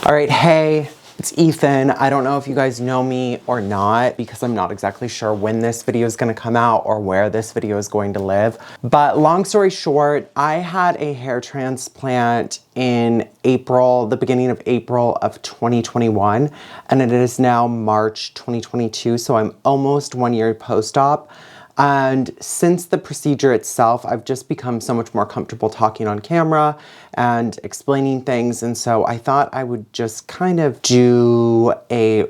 All right, hey, it's Ethan. I don't know if you guys know me or not because I'm not exactly sure when this video is going to come out or where this video is going to live. But long story short, I had a hair transplant in April, the beginning of April of 2021, and it is now March 2022, so I'm almost 1 year post-op. And since the procedure itself, I've just become so much more comfortable talking on camera and explaining things. And so I thought I would just kind of do a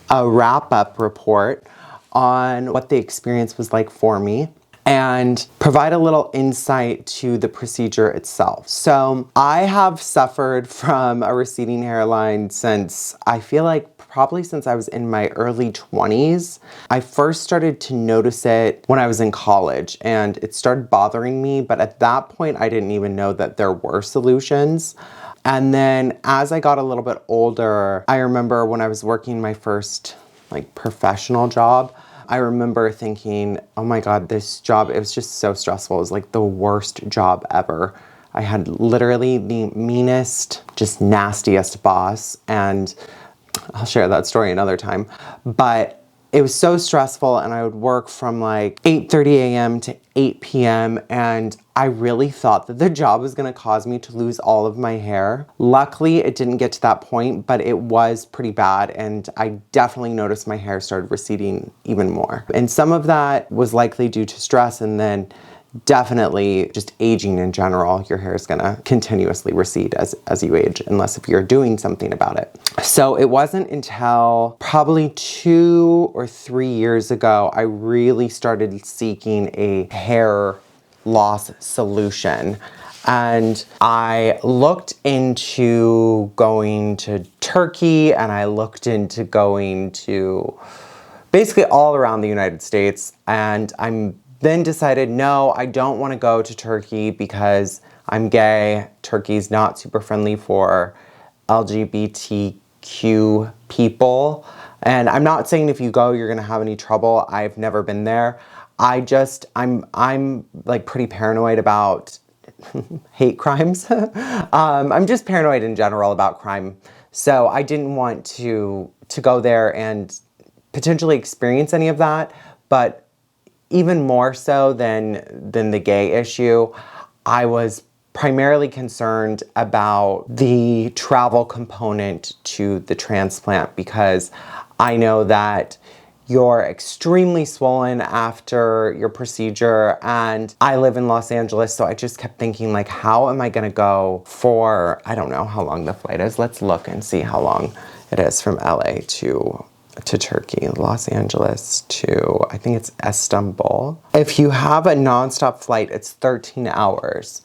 wrap-up report on what the experience was like for me and provide a little insight to the procedure itself. So I have suffered from a receding hairline since, I feel like probably since I was in my early 20s. I first started to notice it when I was in college and it started bothering me, but at that point I didn't even know that there were solutions. And then as I got a little bit older, I remember when I was working my first professional job, I remember thinking, oh my God, this job, it was just so stressful. It was like the worst job ever. I had literally the meanest, just nastiest boss, and I'll share that story another time. But it was so stressful, and I would work from like 8:30 a.m. to 8 p.m. and I really thought that the job was gonna cause me to lose all of my hair. Luckily, it didn't get to that point, but it was pretty bad, and I definitely noticed my hair started receding even more. And some of that was likely due to stress, and then definitely just aging in general. Your hair is gonna continuously recede as you age, unless if you're doing something about it. So it wasn't until probably 2 or 3 years ago, I really started seeking a hair loss solution. And I looked into going to Turkey, and I looked into going to basically all around the United States. And I'm then decided, no, I don't want to go to Turkey because I'm gay. Turkey's not super friendly for LGBTQ people. And I'm not saying if you go, you're going to have any trouble. I've never been there. I'm like pretty paranoid about hate crimes. I'm just paranoid in general about crime. So I didn't want to go there and potentially experience any of that. But even more so than the gay issue, I was primarily concerned about the travel component to the transplant, because I know that you're extremely swollen after your procedure, and I live in Los Angeles, so I just kept thinking, like, how am I gonna go for, I don't know how long the flight is. Let's look and see how long it is from LA to Turkey, Los Angeles to, I think it's Istanbul. If you have a nonstop flight, it's 13 hours.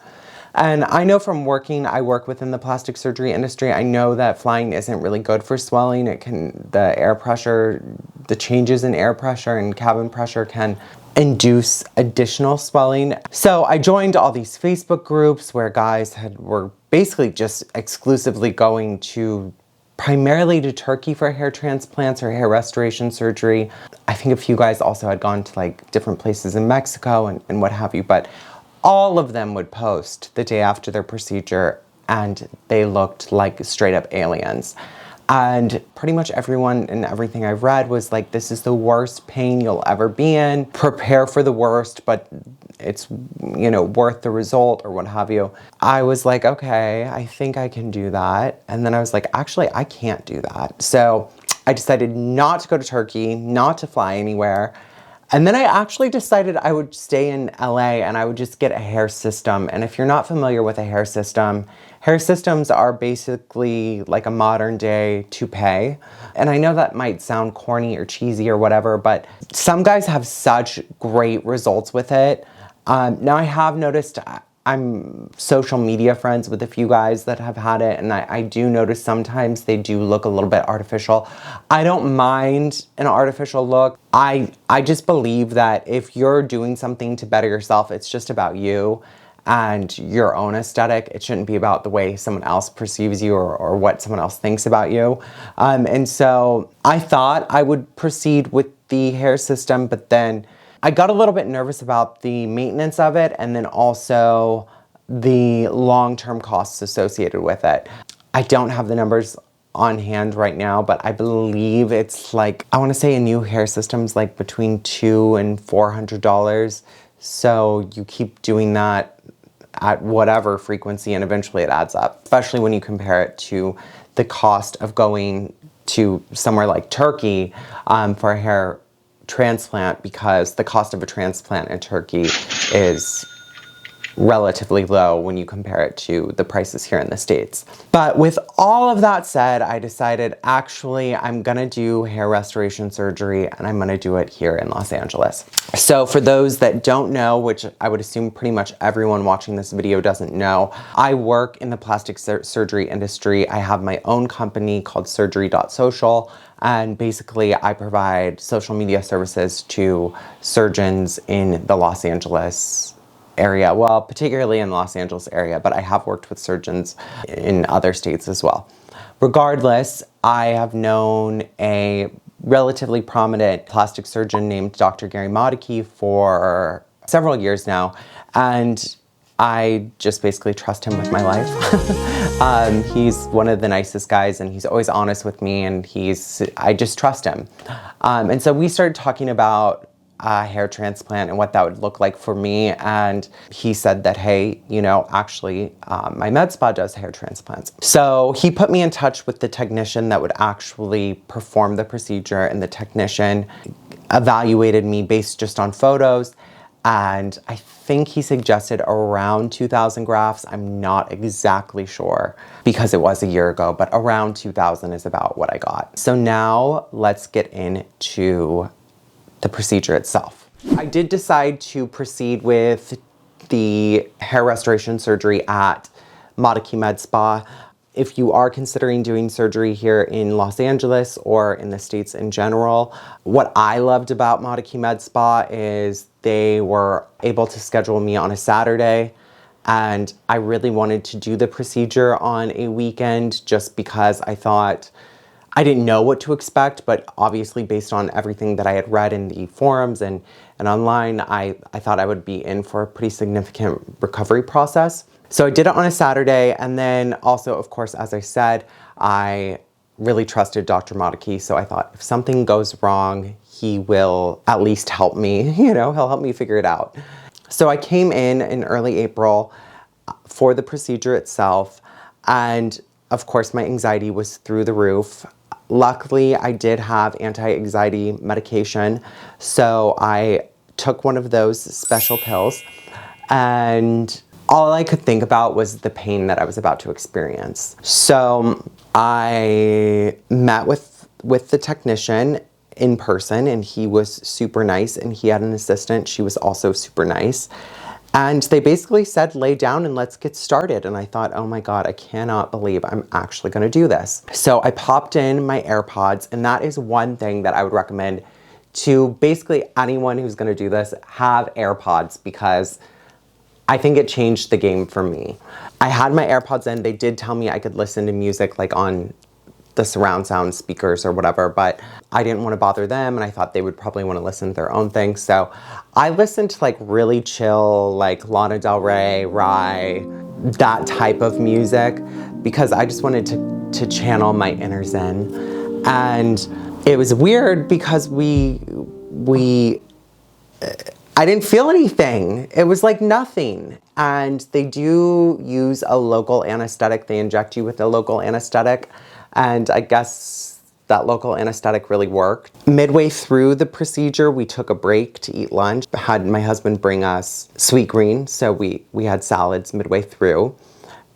And I know from I work within the plastic surgery industry, I know that flying isn't really good for swelling. The air pressure, the changes in air pressure and cabin pressure can induce additional swelling. So I joined all these Facebook groups where guys were basically just exclusively going primarily to Turkey for hair transplants or hair restoration surgery. I think a few guys also had gone to like different places in Mexico and what have you, but all of them would post the day after their procedure and they looked like straight up aliens. And pretty much everyone and everything I've read was like, this is the worst pain you'll ever be in. Prepare for the worst, but it's, worth the result or what have you. I was like, okay, I think I can do that. And then I was like, actually, I can't do that. So I decided not to go to Turkey, not to fly anywhere. And then I actually decided I would stay in LA and I would just get a hair system. And if you're not familiar with a hair systems are basically like a modern day toupee. And I know that might sound corny or cheesy or whatever, but some guys have such great results with it. Now I have noticed, I'm social media friends with a few guys that have had it, and I do notice sometimes they do look a little bit artificial. I don't mind an artificial look. I just believe that if you're doing something to better yourself, it's just about you and your own aesthetic. It shouldn't be about the way someone else perceives you or what someone else thinks about you. And so I thought I would proceed with the hair system, but then I got a little bit nervous about the maintenance of it and then also the long-term costs associated with it. I don't have the numbers on hand right now, but I believe it's like, I want to say a new hair system's like between $200 and $400. So you keep doing that at whatever frequency and eventually it adds up, especially when you compare it to the cost of going to somewhere like Turkey for a hair transplant, because the cost of a transplant in Turkey is relatively low when you compare it to the prices here in the States. But with all of that said, I decided actually I'm gonna do hair restoration surgery and I'm gonna do it here in Los Angeles. So for those that don't know, which I would assume pretty much everyone watching this video doesn't know, I work in the plastic surgery industry. I have my own company called surgery.social, and basically I provide social media services to surgeons in the Los Angeles area, well, particularly in the Los Angeles area, but I have worked with surgeons in other states as well. Regardless, I have known a relatively prominent plastic surgeon named Dr. Gary Motykie for several years now, and I just basically trust him with my life. He's one of the nicest guys, and he's always honest with me, and I just trust him. And so we started talking about hair transplant and what that would look like for me. And he said that, hey, you know, actually my med spa does hair transplants. So he put me in touch with the technician that would actually perform the procedure, and the technician evaluated me based just on photos. And I think he suggested around 2,000 grafts. I'm not exactly sure because it was a year ago, but around 2,000 is about what I got. So now let's get into the procedure itself. I did decide to proceed with the hair restoration surgery at Motykie Med Spa. If you are considering doing surgery here in Los Angeles or in the States in general, what I loved about Motykie Med Spa is they were able to schedule me on a Saturday, and I really wanted to do the procedure on a weekend just because I thought, I didn't know what to expect, but obviously based on everything that I had read in the forums and online, I thought I would be in for a pretty significant recovery process. So I did it on a Saturday, and then also, of course, as I said, I really trusted Dr. Motykie, so I thought if something goes wrong, he will at least help me, you know, he'll help me figure it out. So I came in early April for the procedure itself, and of course my anxiety was through the roof. Luckily, I did have anti-anxiety medication, so I took one of those special pills, and all I could think about was the pain that I was about to experience. So I met with the technician in person, and he was super nice, and he had an assistant. She was also super nice. And they basically said, lay down and let's get started. And I thought, oh my God, I cannot believe I'm actually gonna do this. So I popped in my AirPods, and that is one thing that I would recommend to basically anyone who's gonna do this, have AirPods, because I think it changed the game for me. I had my AirPods in. They did tell me I could listen to music like on the surround sound speakers or whatever, but I didn't want to bother them, and I thought they would probably want to listen to their own thing. So I listened to like really chill, like Lana Del Rey, Rye, that type of music, because I just wanted to channel my inner zen. And it was weird because I didn't feel anything. It was like nothing. And they do use a local anesthetic. They inject you with a local anesthetic. And I guess that local anesthetic really worked. Midway through the procedure, we took a break to eat lunch. I had my husband bring us sweet green, so we had salads midway through.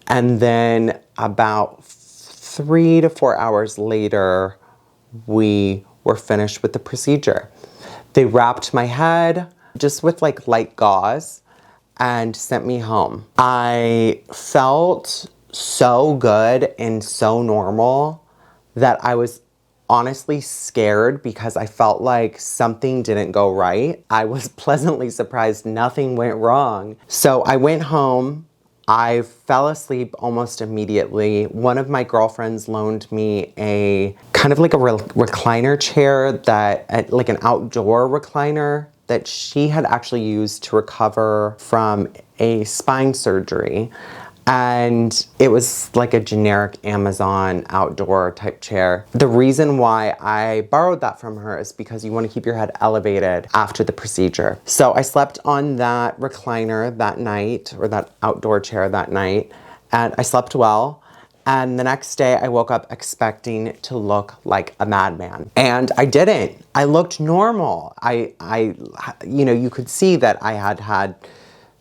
And then about 3 to 4 hours later, we were finished with the procedure. They wrapped my head just with like light gauze and sent me home. I felt so good and so normal that I was honestly scared because I felt like something didn't go right. I was pleasantly surprised nothing went wrong. So I went home. I fell asleep almost immediately. One of my girlfriends loaned me a kind of like a recliner chair, like an outdoor recliner that she had actually used to recover from a spine surgery. And it was like a generic Amazon outdoor type chair. The reason why I borrowed that from her is because you want to keep your head elevated after the procedure. So I slept on that recliner that night, or that outdoor chair that night, and I slept well. And the next day I woke up expecting to look like a madman. And I didn't. I looked normal. You could see that I had had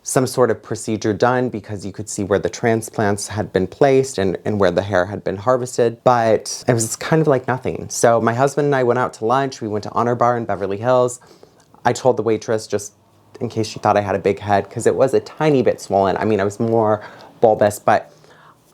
some sort of procedure done because you could see where the transplants had been placed and where the hair had been harvested, but it was kind of like nothing. So my husband and I went out to lunch. We went to Honor Bar in Beverly Hills. I told the waitress, just in case she thought I had a big head, because it was a tiny bit swollen. I mean, I was more bulbous, but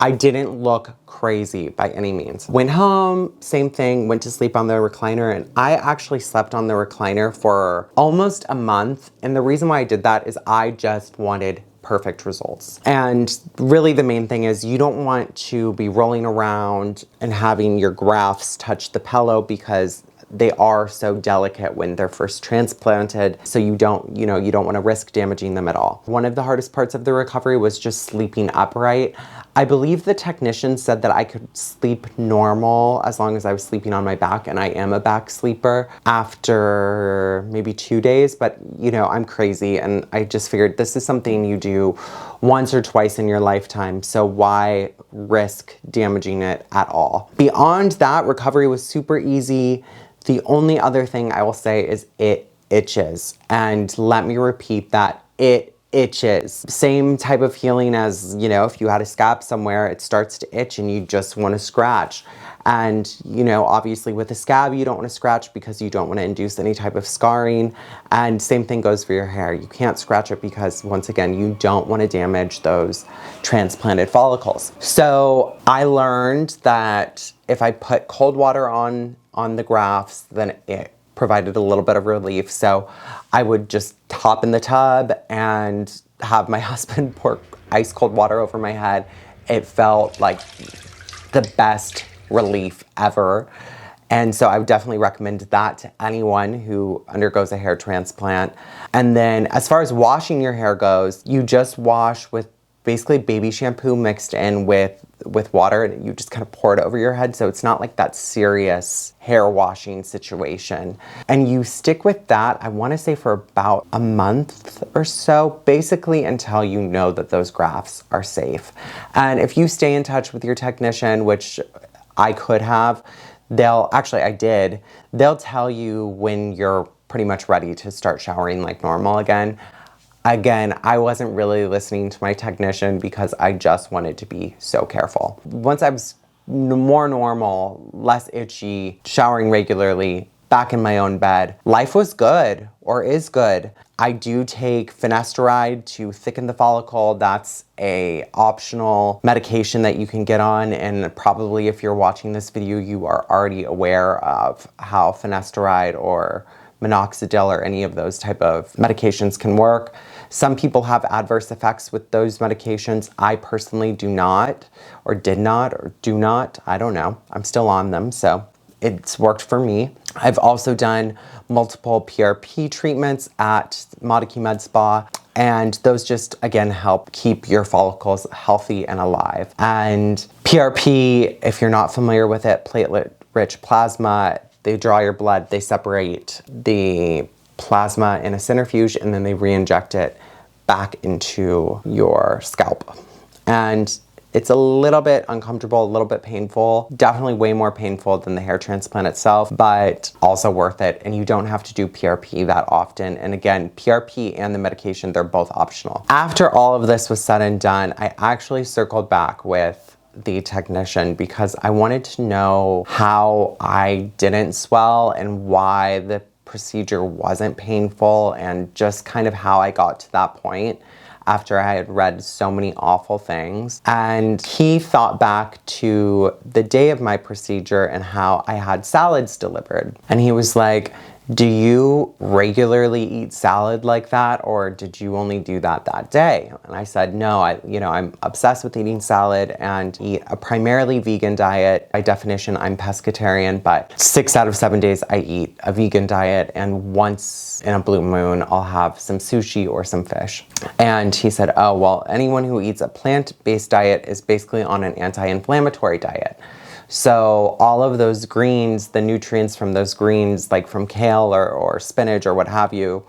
I didn't look crazy by any means. Went home, same thing, went to sleep on the recliner, and I actually slept on the recliner for almost a month. And the reason why I did that is I just wanted perfect results. And really the main thing is you don't want to be rolling around and having your grafts touch the pillow, because they are so delicate when they're first transplanted. So you don't want to risk damaging them at all. One of the hardest parts of the recovery was just sleeping upright. I believe the technician said that I could sleep normal as long as I was sleeping on my back, and I am a back sleeper after maybe 2 days, but I'm crazy, and I just figured this is something you do once or twice in your lifetime, so why risk damaging it at all? Beyond that, recovery was super easy. The only other thing I will say is it itches, and let me repeat that, it itches. Same type of feeling as, if you had a scab somewhere, it starts to itch and you just want to scratch. And, obviously with a scab, you don't want to scratch because you don't want to induce any type of scarring. And same thing goes for your hair. You can't scratch it because, once again, you don't want to damage those transplanted follicles. So I learned that if I put cold water on the grafts, then it provided a little bit of relief. So I would just hop in the tub and have my husband pour ice cold water over my head. It felt like the best relief ever. And so I would definitely recommend that to anyone who undergoes a hair transplant. And then as far as washing your hair goes, you just wash with basically baby shampoo mixed in with water, and you just kind of pour it over your head, so it's not like that serious hair washing situation. And you stick with that, I want to say, for about a month or so, basically until you know that those grafts are safe. And if you stay in touch with your technician, which I could have, I did, they'll tell you when you're pretty much ready to start showering like normal again. Again, I wasn't really listening to my technician because I just wanted to be so careful. Once I was more normal, less itchy, showering regularly, back in my own bed, life was good, or is good. I do take finasteride to thicken the follicle. That's a optional medication that you can get on, and probably if you're watching this video, you are already aware of how finasteride or minoxidil or any of those type of medications can work. Some people have adverse effects with those medications. I personally do not, or did not, or do not. I don't know. I'm still on them, so it's worked for me. I've also done multiple PRP treatments at Motykie Med Spa, and those just, again, help keep your follicles healthy and alive. And PRP, if you're not familiar with it, platelet-rich plasma, they draw your blood, they separate the plasma in a centrifuge, and then they re-inject it back into your scalp. And it's a little bit uncomfortable, a little bit painful, definitely way more painful than the hair transplant itself, but also worth it. And you don't have to do PRP that often. And again, PRP and the medication, they're both optional. After all of this was said and done, I actually circled back with the technician because I wanted to know how I didn't swell and why the procedure wasn't painful, and just kind of how I got to that point after I had read so many awful things. And he thought back to the day of my procedure and how I had salads delivered. And he was like, do you regularly eat salad like that, or did you only do that day? And I said, no, I'm obsessed with eating salad and eat a primarily vegan diet. By definition, I'm pescatarian, but 6 out of 7 days I eat a vegan diet, and once in a blue moon, I'll have some sushi or some fish. And he said, oh, well, anyone who eats a plant-based diet is basically on an anti-inflammatory diet. So all of those greens, the nutrients from those greens, like from kale or spinach or what have you,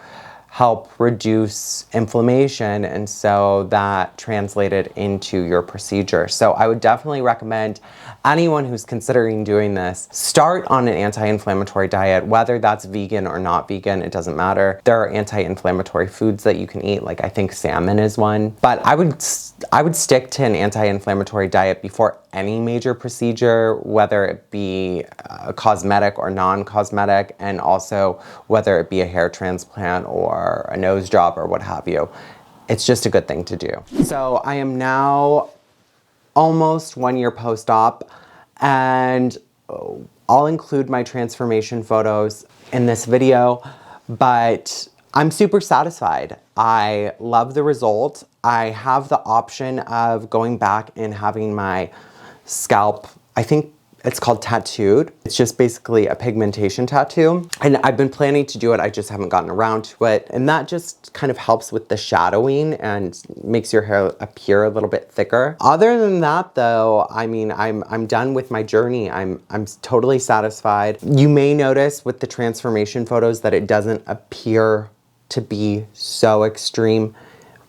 help reduce inflammation, and so that translated into your procedure. So I would definitely recommend anyone who's considering doing this, start on an anti-inflammatory diet, whether that's vegan or not vegan, it doesn't matter. There are anti-inflammatory foods that you can eat, like I think salmon is one. But I would stick to an anti-inflammatory diet before any major procedure, whether it be cosmetic or non-cosmetic, and also whether it be a hair transplant or a nose job or what have you. It's just a good thing to do. So I am now almost 1 year post-op, and I'll include my transformation photos in this video, but I'm super satisfied. I love the result. I have the option of going back and having my scalp, I think it's called tattooed. It's just basically a pigmentation tattoo. And I've been planning to do it, I just haven't gotten around to it. And that just kind of helps with the shadowing and makes your hair appear a little bit thicker. Other than that though, I mean, I'm done with my journey. I'm totally satisfied. You may notice with the transformation photos that it doesn't appear to be so extreme.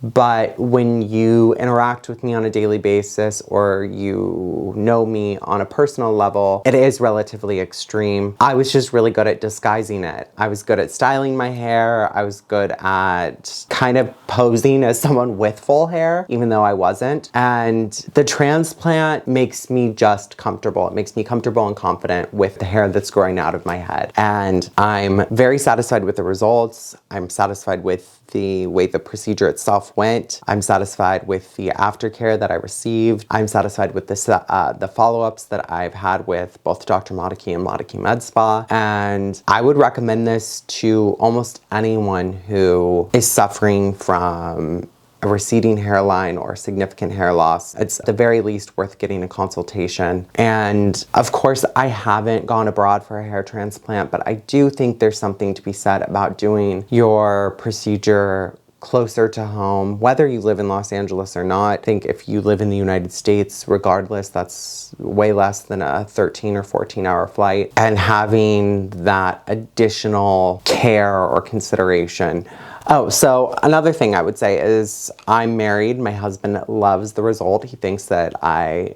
But when you interact with me on a daily basis, or you know me on a personal level, it is relatively extreme. I was just really good at disguising it. I was good at styling my hair. I was good at kind of posing as someone with full hair, even though I wasn't. And the transplant makes me just comfortable. It makes me comfortable and confident with the hair that's growing out of my head. And I'm very satisfied with the results. I'm satisfied with the way the procedure itself went. I'm satisfied with the aftercare that I received. I'm satisfied with the follow-ups that I've had with both Dr. Motykie and Motykie Med Spa. And I would recommend this to almost anyone who is suffering from a receding hairline or significant hair loss. It's at the very least worth getting a consultation. And of course, I haven't gone abroad for a hair transplant, but I do think there's something to be said about doing your procedure closer to home, whether you live in Los Angeles or not. I think if you live in the United States, regardless, that's way less than a 13 or 14-hour flight. And having that additional care or consideration. Oh, so another thing I would say is I'm married. My husband loves the result. He thinks that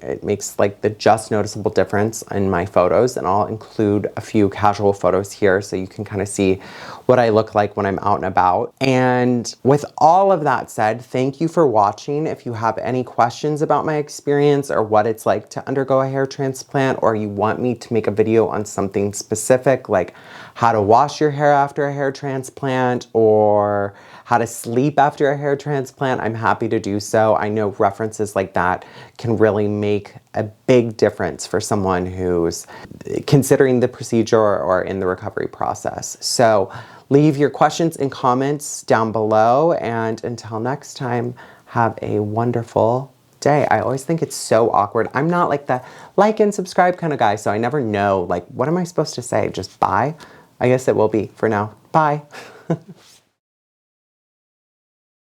it makes like the just noticeable difference in my photos, and I'll include a few casual photos here so you can kind of see what I look like when I'm out and about. And with all of that said, thank you for watching. If you have any questions about my experience or what it's like to undergo a hair transplant, or you want me to make a video on something specific like how to wash your hair after a hair transplant or how to sleep after a hair transplant, I'm happy to do so. I know references like that can really make a big difference for someone who's considering the procedure or in the recovery process. So leave your questions and comments down below, and until next time, have a wonderful day. I always think it's so awkward. I'm not like the like and subscribe kind of guy, so I never know, like, what am I supposed to say? Just bye? I guess it will be for now. Bye.